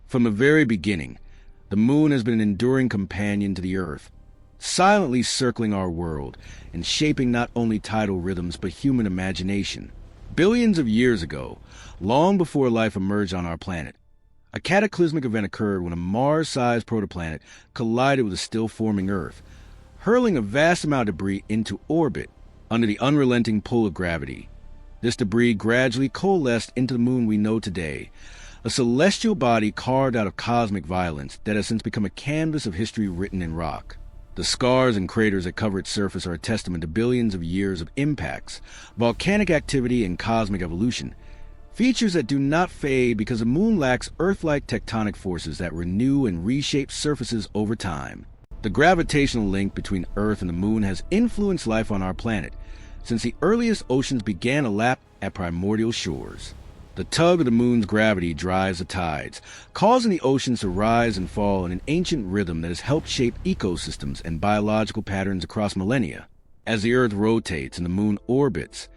From the very beginning, the moon has been an enduring companion to the Earth, silently circling our world and shaping not only tidal rhythms but human imagination. Billions of years ago, long before life emerged on our planet, a cataclysmic event occurred when a Mars-sized protoplanet collided with a still-forming Earth, hurling a vast amount of debris into orbit under the unrelenting pull of gravity. This debris gradually coalesced into the moon we know today, a celestial body carved out of cosmic violence that has since become a canvas of history written in rock. The scars and craters that cover its surface are a testament to billions of years of impacts, volcanic activity, and cosmic evolution, features that do not fade because the moon lacks Earth-like tectonic forces that renew and reshape surfaces over time. The gravitational link between Earth and the moon has influenced life on our planet since the earliest oceans began to lap at primordial shores. The tug of the moon's gravity drives the tides, causing the oceans to rise and fall in an ancient rhythm that has helped shape ecosystems and biological patterns across millennia. As the Earth rotates and the moon orbits,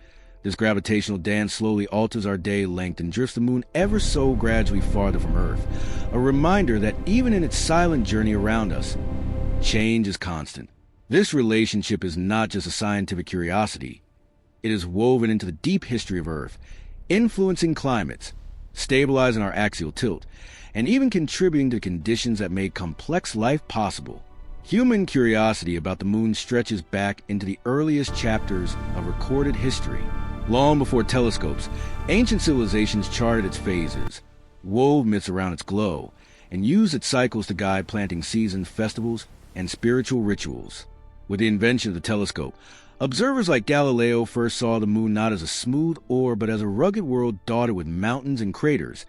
this gravitational dance slowly alters our day length and drifts the moon ever so gradually farther from Earth, a reminder that even in its silent journey around us, change is constant. This relationship is not just a scientific curiosity. It is woven into the deep history of Earth, influencing climates, stabilizing our axial tilt, and even contributing to conditions that made complex life possible. Human curiosity about the moon stretches back into the earliest chapters of recorded history. Long before telescopes, ancient civilizations charted its phases, wove myths around its glow, and used its cycles to guide planting seasons, festivals, and spiritual rituals. With the invention of the telescope, observers like Galileo first saw the moon not as a smooth orb but as a rugged world dotted with mountains and craters,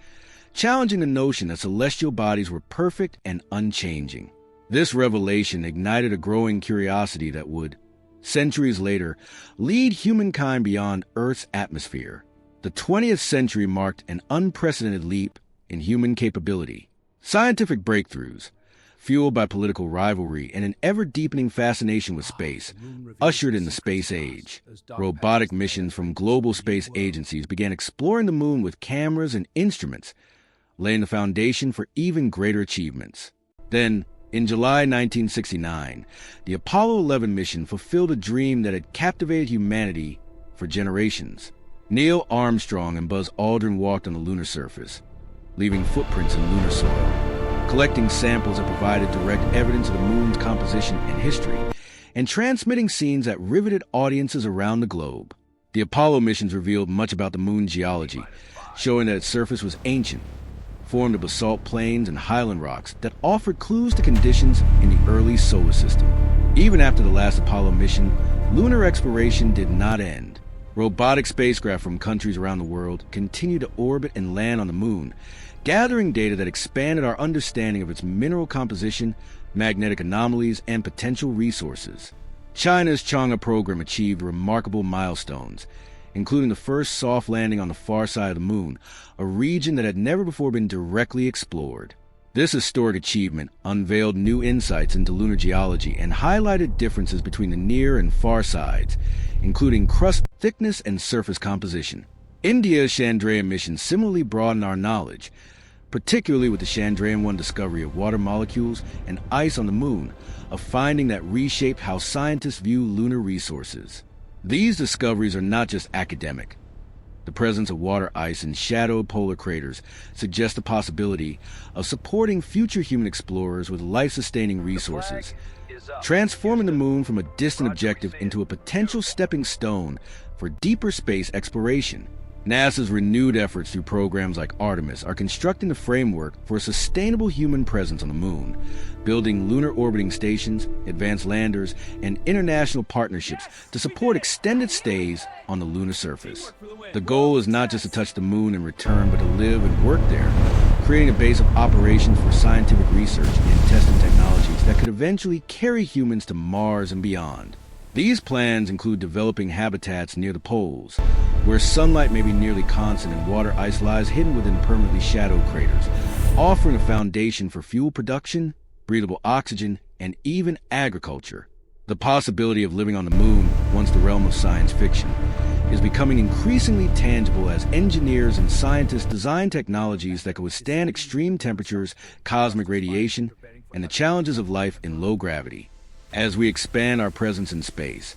challenging the notion that celestial bodies were perfect and unchanging. This revelation ignited a growing curiosity that would, centuries later, lead humankind beyond Earth's atmosphere. The 20th century marked an unprecedented leap in human capability. Scientific breakthroughs, fueled by political rivalry and an ever-deepening fascination with space, ushered in the space age. Robotic missions from global space agencies began exploring the moon with cameras and instruments, laying the foundation for even greater achievements. Then, in July 1969, the Apollo 11 mission fulfilled a dream that had captivated humanity for generations. Neil Armstrong and Buzz Aldrin walked on the lunar surface, leaving footprints in lunar soil, collecting samples that provided direct evidence of the moon's composition and history, and transmitting scenes that riveted audiences around the globe. The Apollo missions revealed much about the moon's geology, showing that its surface was ancient, formed of basalt plains and highland rocks that offered clues to conditions in the early solar system. Even after the last Apollo mission, lunar exploration did not end. Robotic spacecraft from countries around the world continued to orbit and land on the moon, gathering data that expanded our understanding of its mineral composition, magnetic anomalies, and potential resources. China's Chang'e program achieved remarkable milestones, including the first soft landing on the far side of the moon, a region that had never before been directly explored. This historic achievement unveiled new insights into lunar geology and highlighted differences between the near and far sides, including crust thickness and surface composition. India's Chandrayaan mission similarly broadened our knowledge, particularly with the Chandrayaan-1 discovery of water molecules and ice on the moon, a finding that reshaped how scientists view lunar resources. These discoveries are not just academic. The presence of water ice in shadowed polar craters suggests the possibility of supporting future human explorers with life-sustaining resources, transforming the moon from a distant objective into a potential stepping stone for deeper space exploration. NASA's renewed efforts through programs like Artemis are constructing the framework for a sustainable human presence on the moon, building lunar orbiting stations, advanced landers, and international partnerships to support extended stays on the lunar surface. The goal is not just to touch the moon and return, but to live and work there, creating a base of operations for scientific research and testing technologies that could eventually carry humans to Mars and beyond. These plans include developing habitats near the poles, where sunlight may be nearly constant and water ice lies hidden within permanently shadowed craters, offering a foundation for fuel production, breathable oxygen, and even agriculture. The possibility of living on the moon, once the realm of science fiction, is becoming increasingly tangible as engineers and scientists design technologies that can withstand extreme temperatures, cosmic radiation, and the challenges of life in low gravity. As we expand our presence in space,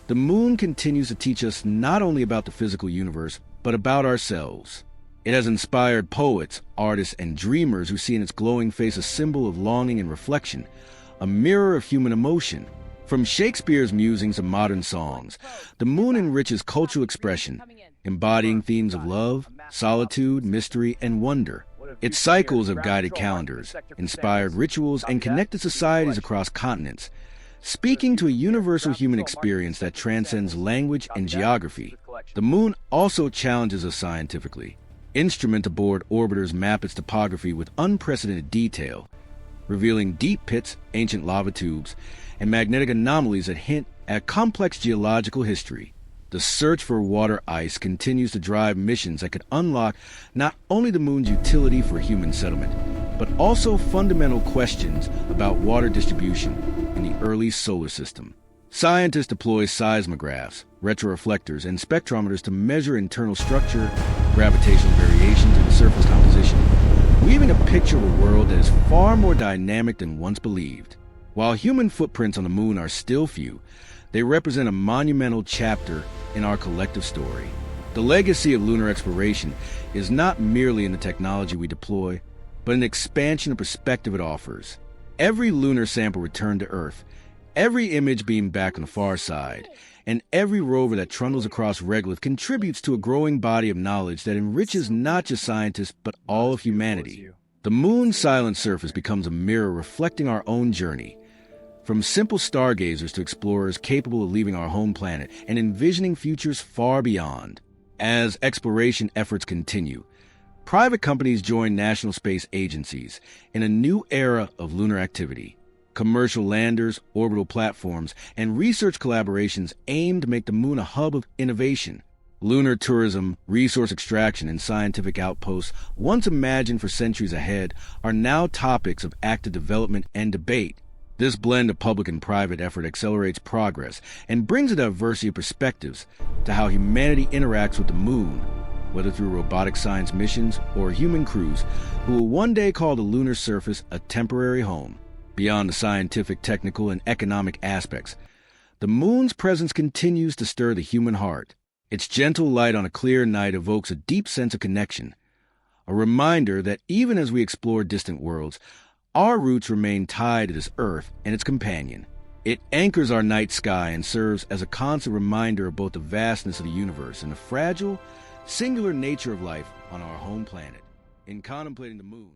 the moon continues to teach us not only about the physical universe, but about ourselves. It has inspired poets, artists, and dreamers who see in its glowing face a symbol of longing and reflection, a mirror of human emotion. From Shakespeare's musings to modern songs, the moon enriches cultural expression, embodying themes of love, solitude, mystery, and wonder. Its cycles of guided calendars, inspired rituals, and connected societies across continents, speaking to a universal human experience that transcends language and geography. The moon also challenges us scientifically. Instruments aboard orbiters map its topography with unprecedented detail, revealing deep pits, ancient lava tubes, and magnetic anomalies that hint at complex geological history. The search for water ice continues to drive missions that could unlock not only the moon's utility for human settlement, but also fundamental questions about water distribution in the early solar system. Scientists deploy seismographs, retroreflectors, and spectrometers to measure internal structure, gravitational variations, and surface composition, weaving a picture of a world that is far more dynamic than once believed. While human footprints on the moon are still few, they represent a monumental chapter in our collective story. The legacy of lunar exploration is not merely in the technology we deploy, but in the expansion of perspective it offers. Every lunar sample returned to Earth, every image beamed back on the far side, and every rover that trundles across regolith contributes to a growing body of knowledge that enriches not just scientists, but all of humanity. The moon's silent surface becomes a mirror reflecting our own journey, from simple stargazers to explorers capable of leaving our home planet and envisioning futures far beyond. As exploration efforts continue, private companies join national space agencies in a new era of lunar activity. Commercial landers, orbital platforms, and research collaborations aim to make the moon a hub of innovation. Lunar tourism, resource extraction, and scientific outposts, once imagined for centuries ahead, are now topics of active development and debate. This blend of public and private effort accelerates progress and brings a diversity of perspectives to how humanity interacts with the moon, whether through robotic science missions or human crews who will one day call the lunar surface a temporary home. Beyond the scientific, technical, and economic aspects, the moon's presence continues to stir the human heart. Its gentle light on a clear night evokes a deep sense of connection, a reminder that even as we explore distant worlds, our roots remain tied to this Earth and its companion. It anchors our night sky and serves as a constant reminder of both the vastness of the universe and the fragile, singular nature of life on our home planet. In contemplating the moon,